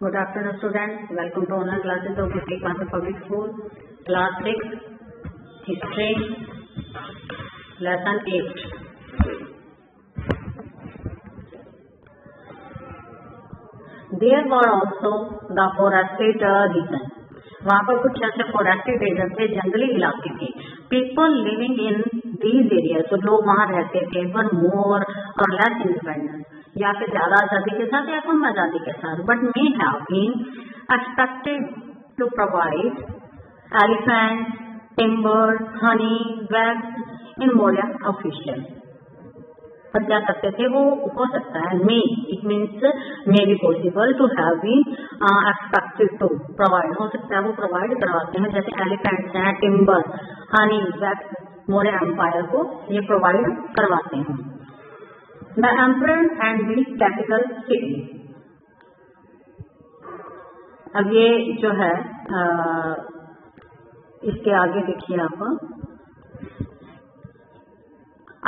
Good afternoon, students. Welcome to online classes of District Kanpur Public School, Class 6, History, Lesson 8. There were also the forested regions. वहाँ पर कुछ ऐसे फोरेस्टेड reason थे, जंगली इलाके थे. People living in these area, तो लोग वहाँ रहते थे, वर मोर और लेस इंडिपेंडेंस, या फिर ज्यादा आजादी के साथ या कम आजादी के साथ, but may have been expected to provide elephant, timber, honey, wax in Maurya official. पर क्या करते थे वो, हो सकता है may, it means may be possible to have been expected to provide, हो सकता है वो प्रोवाइड करवाते हैं, जैसे एलिफेंट्स हैं, timber, honey, wax Maurya empire को ये प्रोवाइड करवाते हैं. The emperor and the capital city. अब ये जो है इसके आगे देखिए आप,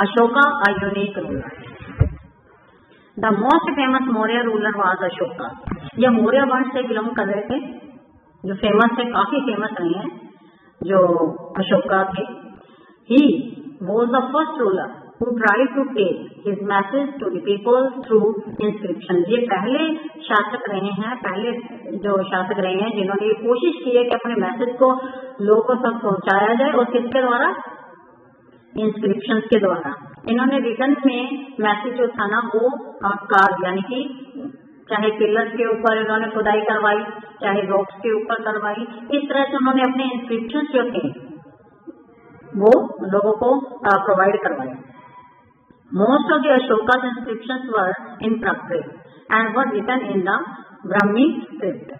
Ashoka, a unique ruler. The most famous Maurya ruler was Ashoka. यह मौर्य वंश से बिलोंग कर रहे थे, जो फेमस है, काफी फेमस रहे हैं, जो अशोका थे. He was the first ruler who tried to take his message to the people through inscription. ये पहले शासक रहे हैं, पहले जो शासक रहे हैं जिन्होंने ये कोशिश की है कि अपने मैसेज को लोगों तक पहुंचाया जाए, और किसके द्वारा, इंस्क्रिप्शन के द्वारा. इन्होंने रिटर्न में मैसेज जो था ना वो कार्ड, यानी कि चाहे पिलर्स के ऊपर इन्होंने खुदाई करवाई, चाहे रॉक्स के ऊपर करवाई, इस तरह से उन्होंने अपने इंस्क्रिप्शन जो थे वो लोगों को प्रोवाइड करवाए. Most of the Ashoka's inscriptions were in Prakrit and were written in the Brahmi script.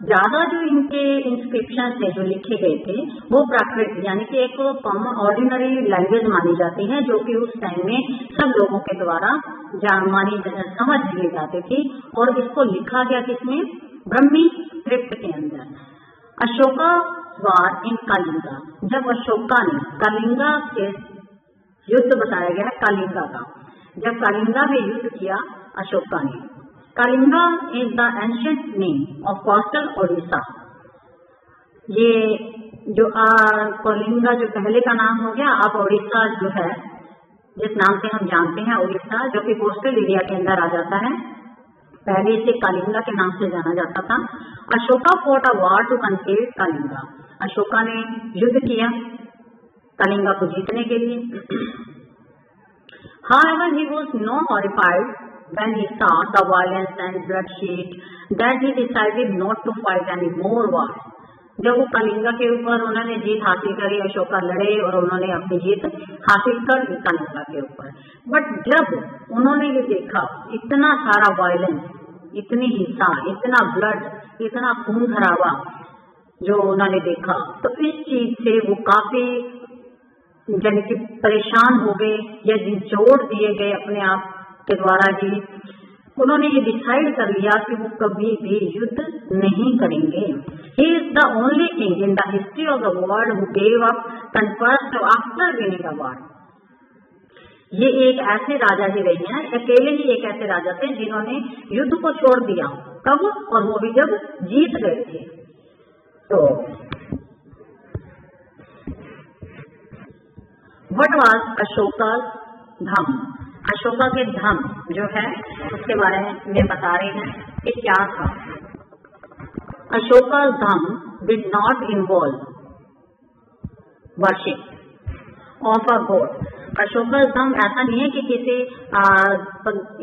ज्यादा जो इनके इंस्क्रिप्शन थे जो लिखे गए थे वो प्राकृत, यानी कि एक कॉमन ऑर्डिनरी लैंग्वेज मानी जाती है, जो कि उस टाइम में सब लोगों के द्वारा समझ ली जाती थी, और इसको लिखा गया किसमें, ब्रह्मी स्क्रिप्ट के अंदर. अशोका वार इन कलिंगा. जब अशोका ने कलिंगा से युद्ध बताया गया है, कलिंगा का, जब कलिंगा में युद्ध किया अशोका ने. Kalinga is the ancient name of coastal Odisha. ये जो कलिंगा जो पहले का नाम हो गया, अब ओडिशा जो है जिस नाम से हम जानते हैं ओडिशा, जो कि कोस्टल एरिया के अंदर आ जाता है, पहले इसे कलिंगा के नाम से जाना जाता था. Ashoka fought a war to conquer Kalinga. Ashoka ने युद्ध किया कलिंगा को जीतने के लिए. However, he was no horrified when he saw the violence and bloodshed that he decided not to fight any more war. जब वो कलिंगा के ऊपर उन्होंने जीत हासिल करी, अशोका लड़े और उन्होंने अपनी जीत हासिल कर ली कलिंगा के ऊपर. बट जब उन्होंने ये देखा इतना सारा वायलेंस, इतनी हिंसा, इतना ब्लड, इतना खून खराबा जो उन्होंने देखा, तो इस चीज से वो काफी यानी कि परेशान हो गए या निचोड़ दिए गए अपने आप के द्वारा ही. उन्होंने ये डिसाइड कर लिया कि वो कभी भी युद्ध नहीं करेंगे. He is the only king in the history of the world who gave up conquest after winning a war. ये एक ऐसे राजा ही रहे हैं, अकेले ही एक ऐसे राजा थे जिन्होंने युद्ध को छोड़ दिया. कब, और वो भी जब जीत गए थे. तो व्हाट वाज अशोका's धाम. अशोका के धाम जो है उसके बारे में बता रहे हैं कि क्या था. Ashoka dhamma did not involve worship of a god. Ashoka dhamma ऐसा नहीं है कि किसी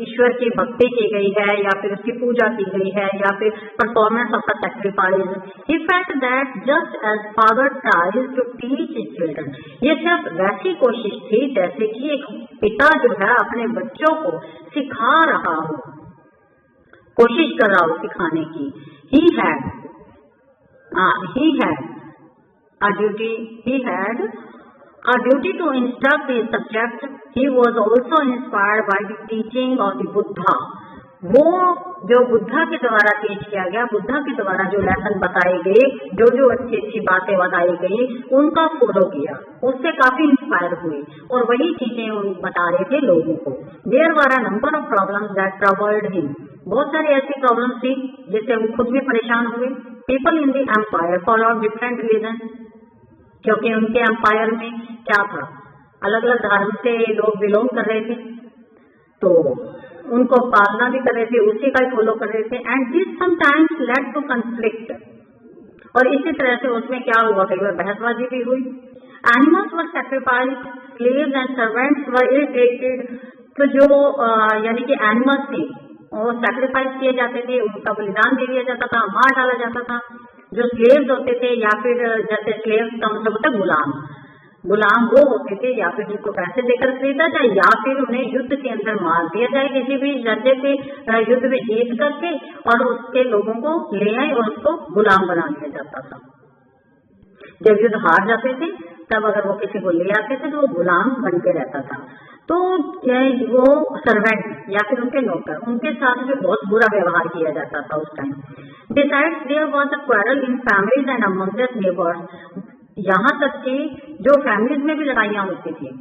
ईश्वर की भक्ति की गई है या फिर उसकी पूजा की गई है या फिर performance of the sacrifice. He felt that just as father tries to teach his children. ये सिर्फ वैसी कोशिश थी जैसे कि एक पिता जो है अपने बच्चों को सिखा रहा हो, कोशिश कर रहा हो सिखाने की. He had a duty to instruct his subject. He was also inspired by the teaching of the Buddha. वो जो बुद्धा के द्वारा टीच किया गया, बुद्धा के द्वारा जो लेसन बताए गए, जो जो अच्छी अच्छी बातें बताई गई, उनका फॉलो किया, उससे काफी इंस्पायर हुए और वही चीजें बता रहे थे लोगों को. There were a number of problems that troubled him. बहुत सारी ऐसी प्रॉब्लम्स थी जिससे वो खुद भी परेशान हुए। People in the empire follow different reason, क्योंकि उनके एम्पायर में क्या था, अलग अलग धर्म से लोग बिलोंग कर रहे थे, तो उनको पालना भी कर रहे थे, उसी का ही फॉलो कर रहे थे। And this sometimes led to conflict, और इसी तरह से उसमें क्या हुआ, कई बार बहसबाजी भी हुई। Animals were sacrificed, slaves and servants were irritated, तो जो यानी कि एनिमल्स थे वो सैक्रिफाइस किए जाते थे, उनका बलिदान दे दिया जाता था, मार डाला जाता था। जो स्लेव्स होते थे, या फिर जैसे स्लेव्स का मतलब होता है गुलाम, गुलाम वो होते थे या फिर जिनको पैसे देकर खरीदा जाए, या फिर उन्हें युद्ध के अंदर मार दिया जाए किसी भी जगह पे, युद्ध में जीत करके, और उसके लोगों को ले आए और उसको गुलाम बना दिया जाता था। जब युद्ध हार जाते थे तब अगर वो किसी को ले आते थे तो वो गुलाम बन के रहता था। तो वो सर्वेंट या फिर उनके नौकर, उनके साथ भी बहुत बुरा व्यवहार किया जाता था उस time. Besides there was a quarrel in families and among their neighbours, यहाँ तक कि जो फैमिलीज में भी लड़ाइयाँ होती थी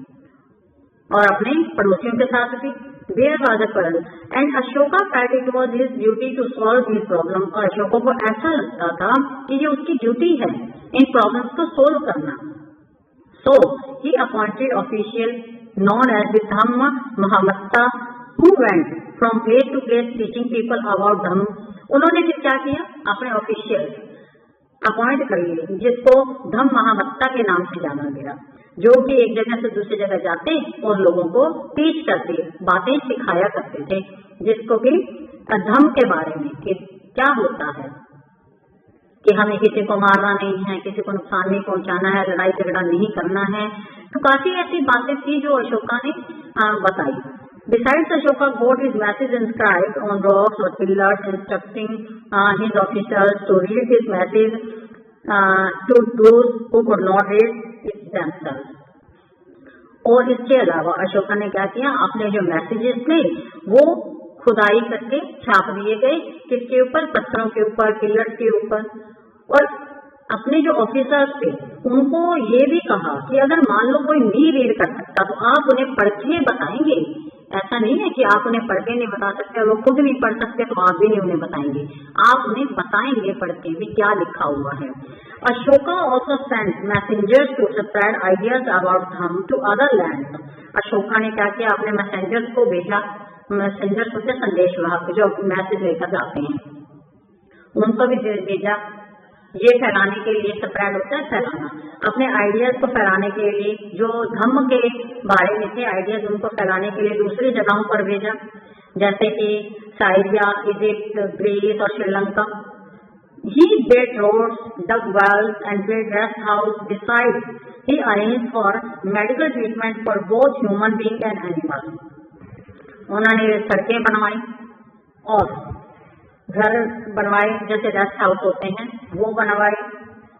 और अपने पड़ोसियों के साथ भी। There was a quarrel and Ashoka felt it was his duty to solve this problem, और अशोका को ऐसा लगता था कि ये उसकी ड्यूटी है इन प्रॉब्लम्स को सोल्व करना। So he appointed official known as the Dhamma Mahamata, who went from place to place teaching people about Dhamma. उन्होंने फिर क्या किया, अपने ऑफिशियल अपॉइंट कर लिए जिसको धम्म महामत्ता के नाम से जाना गया, जो कि एक जगह से दूसरी जगह जाते और लोगों को टीच करते, बातें सिखाया करते थे, जिसको कि धम्म के बारे में कि क्या होता है, कि हमें किसी को मारना नहीं है, किसी को नुकसान नहीं पहुंचाना है, लड़ाई झगड़ा नहीं करना है। तो काफी ऐसी बातें थी जो अशोका ने बताई। Besides, Ashoka got his message inscribed on rocks or pillars, instructing his officers to read his message to those who could not read it themselves. और इसके अलावा अशोका ने क्या किया, अपने जो मैसेजेस थे वो खुदाई करके छाप दिए गए, किसके ऊपर, पत्थरों के ऊपर, पिलर्स के ऊपर। और अपने जो ऑफिसर्स थे उनको ये भी कहा कि अगर मान लो कोई नहीं रीड कर सकता तो आप उन्हें पढ़ के बताएंगे। ऐसा नहीं है कि आप उन्हें पढ़ के नहीं बता सकते, वो खुद नहीं पढ़ सकते तो आप भी नहीं उन्हें बताएंगे, आप उन्हें बताएंगे पढ़ के भी क्या लिखा हुआ है। Ashoka also sent messengers to spread ideas about Dhamma to other lands. Ashoka ने क्या किया, अपने मैसेंजर्स को भेजा, मैसेंजर्स होते संदेश वाहक जो मैसेज लेकर जाते हैं, उनको भी भेजा, ये फैलाने के लिए, स्प्रेड होता है फैलाना, अपने आइडियाज को फैलाने के लिए, जो धम्म के बारे में थे आइडियाज उनको फैलाने के लिए दूसरी जगहों पर भेजा, जैसे कि साइरिया, इजिप्ट, ग्रीस और Sri Lanka. He built roads, dug wells and built rest house. Besides, he arranged for medical treatment for both human being and animals. उन्होंने सड़कें बनवाई और घर बनवाए, जैसे रेस्ट हाउस होते हैं वो बनवाए,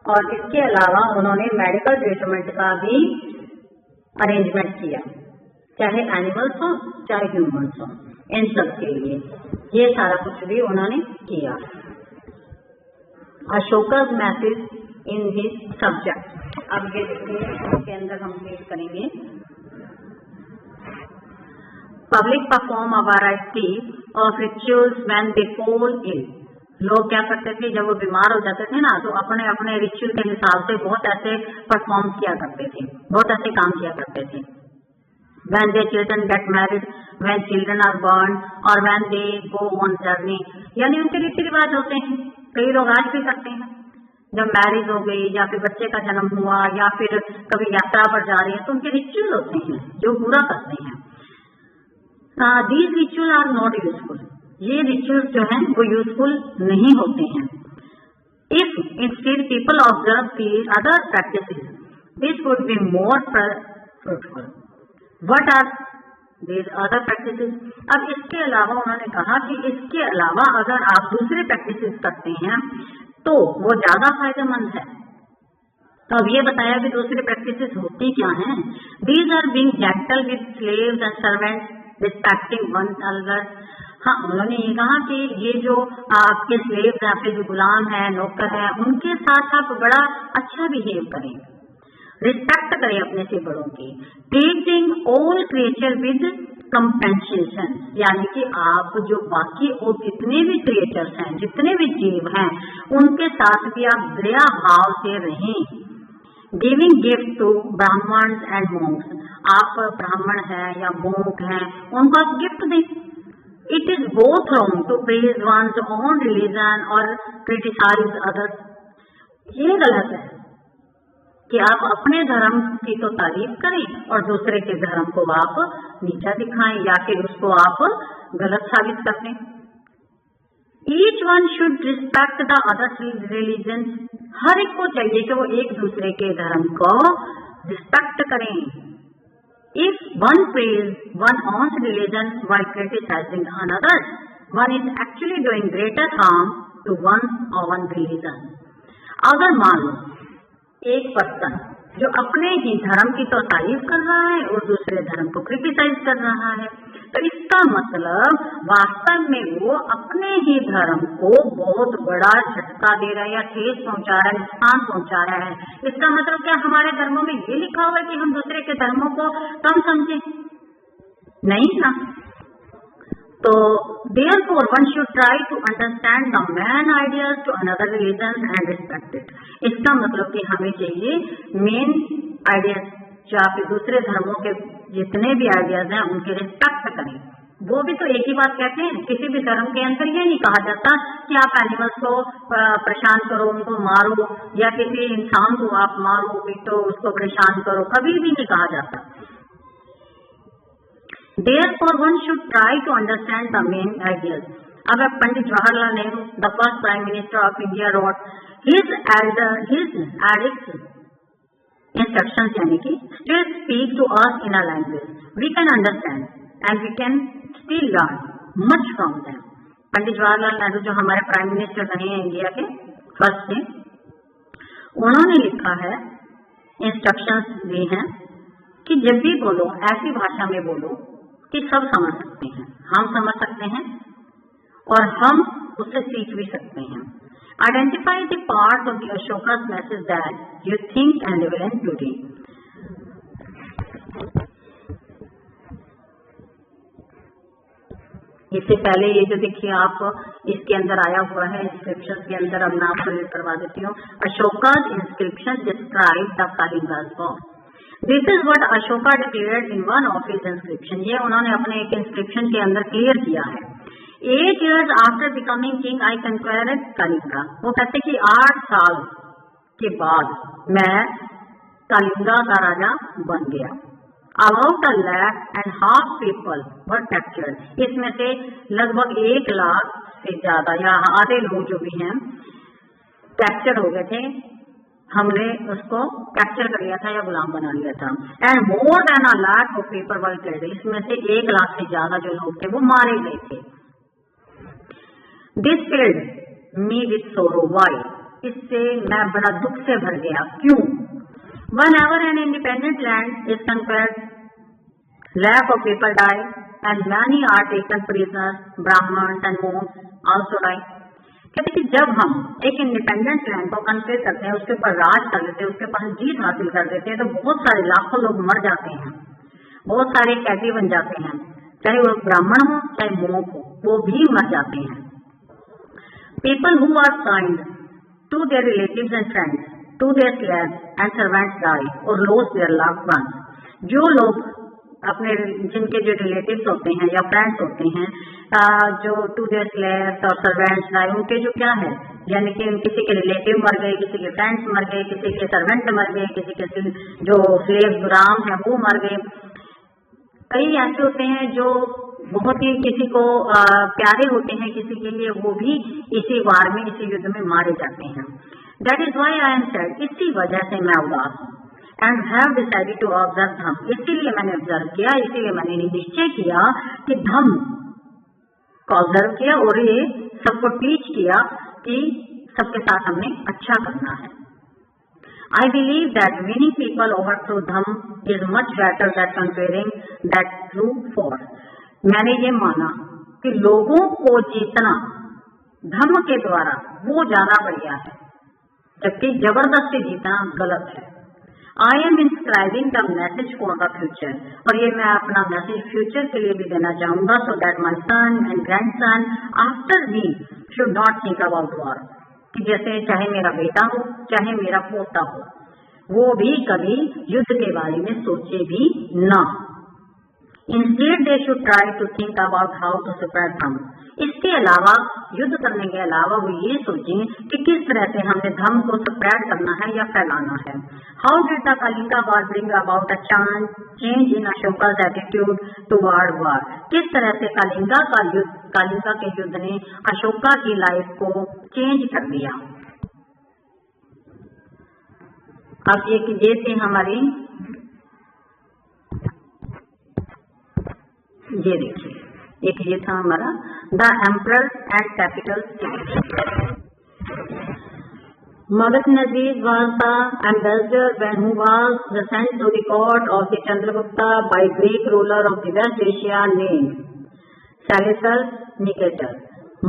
और इसके अलावा उन्होंने मेडिकल ट्रीटमेंट का भी अरेंजमेंट किया, चाहे एनिमल्स हो चाहे ह्यूमंस हो, इन सब के लिए ये सारा कुछ भी उन्होंने किया। Ashoka's message in his subject. अब ये देखिए इसके अंदर हम पेश करेंगे। Public perform a variety of rituals when they fall ill. लोग क्या करते थे, जब वो बीमार हो जाते थे ना, तो अपने अपने रिचुअल के हिसाब से बहुत ऐसे परफॉर्म किया करते थे, बहुत ऐसे काम किया करते थे। When their children get married, when children are born, और when they go on journey, यानी उनके रीति रिवाज होते हैं, कई लोग आज भी करते हैं। जब मैरिज हो गई या फिर बच्चे का जन्म हुआ या फिर कभी यात्रा पर जा रही है तो उनके रिचुअल होते हैं जो पूरा करते हैं। These rituals are not useful. ये रिचुअल्स जो हैं वो यूजफुल नहीं होते हैं। If instead people observe the other practices, this would be more fruitful. What are these other practices? अब इसके अलावा उन्होंने कहा कि इसके अलावा अगर आप दूसरे प्रैक्टिसेस करते हैं तो वो ज्यादा फायदेमंद है। तो अब ये बताया कि दूसरी प्रैक्टिसेस होती क्या हैं। These are being gentle with slaves and servants, respecting one another. हाँ, उन्होंने ये कहा कि ये जो आपके स्लेव्स या फिर जो गुलाम है, नौकर है, उनके साथ आप बड़ा अच्छा बिहेव करें, रिस्पेक्ट करें अपने से बड़ों की। Treating all creature with compensation, यानी कि आप जो बाकी और जितने भी क्रिएचर्स हैं, जितने भी जीव हैं, उनके साथ भी आप दया भाव से रहें। गिविंग गिफ्ट टू ब्राह्मण एंड मोंक्स, आप ब्राह्मण हैं या मोंक हैं, उनको आप गिफ्ट दें। It is both wrong to praise one's own religion और क्रिटिसाइज अदर्स, ये गलत है कि आप अपने धर्म की तो तारीफ करें और दूसरे के धर्म को आप नीचा दिखाएं या फिर उसको आप गलत साबित कर दें। Each one should respect the others religion, हर एक को चाहिए कि वो एक दूसरे के धर्म को रिस्पेक्ट करें। If one praise one on religion while criticizing another, one is actually doing greater harm to one's own religion. अगर मान लो एक पर्सन जो अपने ही धर्म की तो तारीफ कर रहा है और दूसरे धर्म को क्रिटिसाइज कर रहा है, तो इसका मतलब वास्तव में वो अपने ही धर्म को बहुत बड़ा झटका दे रहा है या ठेस पहुंचा रहा है, नुकसान पहुंचा रहा है। इसका मतलब क्या हमारे धर्मों में ये लिखा हुआ है कि हम दूसरे के धर्मों को कम समझें? नहीं ना। तो therefore one should try to understand the main ideas to another religion and respect it. इसका मतलब कि हमें चाहिए मेन आइडियाज जो आप दूसरे धर्मों के जितने भी आइडियाज हैं उनके रिस्पेक्ट करें। वो भी तो एक ही बात कहते हैं, किसी भी धर्म के अंदर ये नहीं कहा जाता कि आप एनिमल्स को परेशान करो, उनको मारो, या किसी इंसान को आप मारो पीटो उसको परेशान करो, कभी भी नहीं कहा जाता। Therefore one should try to understand the main ideas. अगर Pandit Jawaharlal Nehru, the first Prime Minister of India, wrote his edicts instructions, यानी कि still speak to us in a language we can understand and we can still learn much from them. Pandit Jawaharlal Nehru जो हमारे prime minister रहे हैं India के first से, उन्होंने लिखा है, इंस्ट्रक्शंस दी हैं कि जब भी बोलो ऐसी भाषा में बोलो कि सब समझ सकते हैं, हम समझ सकते हैं और हम उससे सीख भी सकते हैं। Identify the part of the Ashoka's message that you think and live in beauty. इससे पहले ये जो देखिए आप इसके अंदर आया हुआ है इंस्क्रिप्शन के अंदर, अब मैं आपको रीड करवा देती हूँ। अशोका's inscription describe the Kalinga's war. This is what Ashoka declared in one of his inscription. ये उन्होंने अपने एक इंस्क्रिप्शन के अंदर क्लियर किया है। 8 years after becoming king, I conquered Kalinga. वो कहते कि 8 साल के बाद मैं कलिंगा का राजा बन गया। About a lakh and half people were captured. इसमें से लगभग 1 लाख से ज्यादा या आधे लोग जो भी हैं कैप्चर हो गए थे, हमने उसको कैप्चर कर लिया था या गुलाम बना लिया था। And more than a lakh of people were killed, इसमें से 1 लाख से ज्यादा जो लोग थे वो मारे गए थे। This filled me with sorrow, why, इससे मैं बड़ा दुख से भर गया, क्यों? Whenever an independent land is conquered, lakh of people die and many are taken prisoner, Brahman and monks also die. कहते कि जब हम एक इंडिपेंडेंट लैंड को कन्क्वेर करते हैं, उसके ऊपर राज कर लेते हैं, उसके ऊपर जीत हासिल कर देते हैं, तो बहुत सारे लाखों लोग मर जाते हैं, बहुत सारे कैदी बन जाते हैं, चाहे वो ब्राह्मण हो चाहे मोंक हो, वो भी मर जाते हैं। People who are kind to their relatives and friends, to their slaves and servants die और लॉस देयर लव्ड वंस। जो लोग अपने जिनके जो रिलेटिव्स होते हैं या फ्रेंड्स होते हैं, जो टू देयर स्लेव्स और सर्वेंट्स डाई, उनके जो क्या है, यानी कि किसी के रिलेटिव मर गए, किसी के फ्रेंड्स मर गए, किसी के सर्वेंट मर गए, किसी के जो स्लेव गुलाम है वो मर गए। कई ऐसे होते हैं जो बहुत ही किसी को प्यारे होते हैं किसी के लिए, वो भी इसी वार में, इसी युद्ध में मारे जाते हैं। That is why I am sad, इसी वजह से मैं उदास हूँ। And have decided to observe dhamma, इसीलिए मैंने ऑब्जर्व किया, इसीलिए मैंने निश्चय किया कि धम को ऑब्जर्व किया और ये सबको टीच किया कि सबके साथ हमने अच्छा करना है। I believe that winning people over through dham is much better than conquering that through force. मैंने ये माना कि लोगों को जीतना धर्म के द्वारा वो ज्यादा बढ़िया है, जबकि जबरदस्ती जीतना गलत है। I am inscribing the message for the future, और ये मैं अपना मैसेज फ्यूचर के लिए भी देना चाहूंगा, so that my son and grandson after me should not think about war, कि जैसे चाहे मेरा बेटा हो चाहे मेरा पोता हो, वो भी कभी युद्ध के बारे में सोचे भी ना। Instead they should try to think about how to spread dharma, इसके अलावा युद्ध करने के अलावा वो ये सोचें कि किस तरह से हमने धर्म को स्प्रेड करना है या फैलाना है। How did the Kalinga war bring about a change in Ashoka's attitude toward war, किस तरह से कलिंगा के युद्ध ने अशोका की लाइफ को चेंज कर दिया। अब ये थे हमारी, ये देखिए एक ये था हमारा the emperor and capital state. Magad Nazir was the ambassador when who was sent to the court of the Chandragupta by Greek ruler of the West Asia named Seleucus Nicator.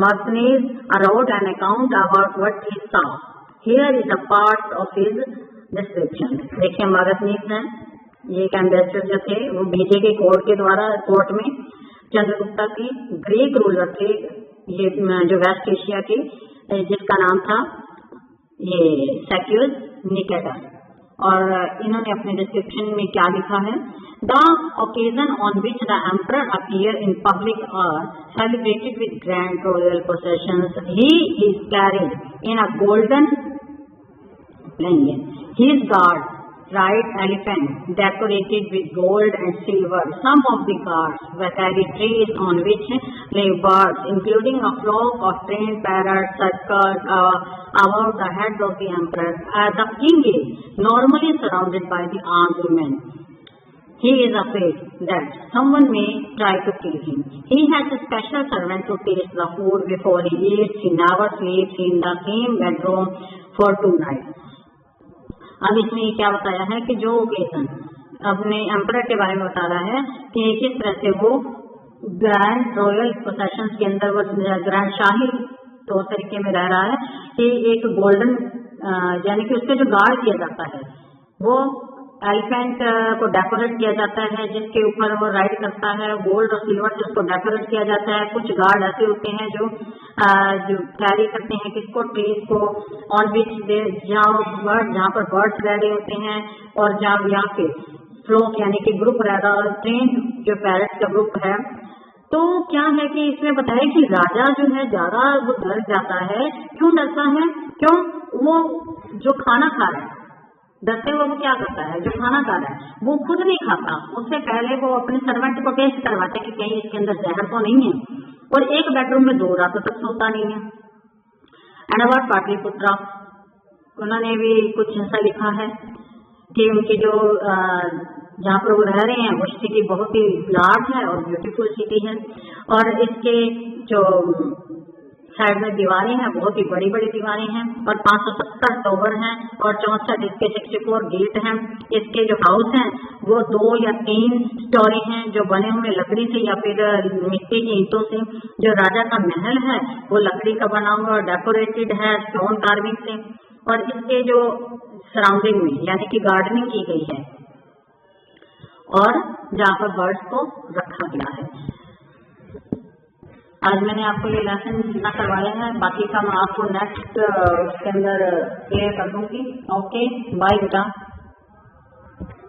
Magnus wrote an account about what he saw. Here is a part of his description. देखिए मगधनीज है, ये एक ambassador जो थे वो भेजे गए court के द्वारा, कोर्ट में चंद्रगुप्ता की ग्रीक रूलर थे, ये जो वेस्ट एशिया के, जिसका नाम था ये सेल्यूकस निकेटर, और इन्होंने अपने डिस्क्रिप्शन में क्या लिखा है, the occasion on which the emperor appear in public are celebrated with grand royal processions, he is carried in a golden lion, his guard ride elephant decorated with gold and silver. Some of the guards were carried trees on which live birds, including a flock of trained parrots circled about the head of the emperor. The king is normally surrounded by the armed women. He is afraid that someone may try to kill him. He has a special servant to taste the food before he eats. He never sleeps in the same bedroom for 2 nights. अब इसमें क्या बताया है कि जो occasion अपने emperor के बारे में बता रहा है कि किस तरह से वो ग्रैंड रॉयल प्रोसेशन के अंदर वो ग्रैंड शाही तौर तरीके में रह रहा है कि एक गोल्डन यानी कि उसके जो गार्ड किया जाता है वो एलिफेंट को डेकोरेट किया जाता है, जिसके ऊपर वो राइड करता है, गोल्ड और सिल्वर से उसको डेकोरेट किया जाता है। कुछ गार्ड ऐसे होते हैं जो कैरी करते हैं किसको, ट्रीज को, ऑन विच जहाँ पर बर्ड्स रह रहे होते हैं और जहाँ यहाँ पे फ्लोक यानी कि ग्रुप रह रहा और ट्रेन जो पैरट का ग्रुप है। तो क्या है कि इसमें बताया कि राजा जो है ज्यादा वो डर जाता है। क्यों डरता है? क्यों? वो जो खाना खा रहा है, डरते हुए वो क्या करता है, जो खाना खा रहा है वो खुद नहीं खाता, उससे पहले वो अपने सर्वेंट को टेस्ट करवाते कि कहीं इसके अंदर जहर तो नहीं है, और एक बेडरूम में 2 रातों तक सोता नहीं है। एंड अबाउट पाटलिपुत्रा, उन्होंने भी कुछ ऐसा लिखा है कि उनकी जो जहाँ पर वो रह रहे हैं वो सिटी बहुत ही लार्ज है और ब्यूटीफुल सिटी है, और इसके जो साइड में दीवारें हैं बहुत ही बड़ी बड़ी दीवारें हैं, और 570 टॉवर हैं, और 64 इसके 64 गेट हैं। इसके जो हाउस हैं वो 2 या 3 स्टोरी हैं जो बने हुए लकड़ी से या फिर मिट्टी की ईंटों से। जो राजा का महल है वो लकड़ी का बना हुआ और डेकोरेटेड है स्टोन कार्विंग से, और इसके जो सराउंडिंग में यानी कि गार्डनिंग की गई है और जहाँ पर बर्ड्स को रखा गया है। आज मैंने आपको ये लेसन जितना करवाया है, बाकी का मैं आपको नेक्स्ट उसके अंदर क्लियर कर दूंगी। ओके, बाय बेटा।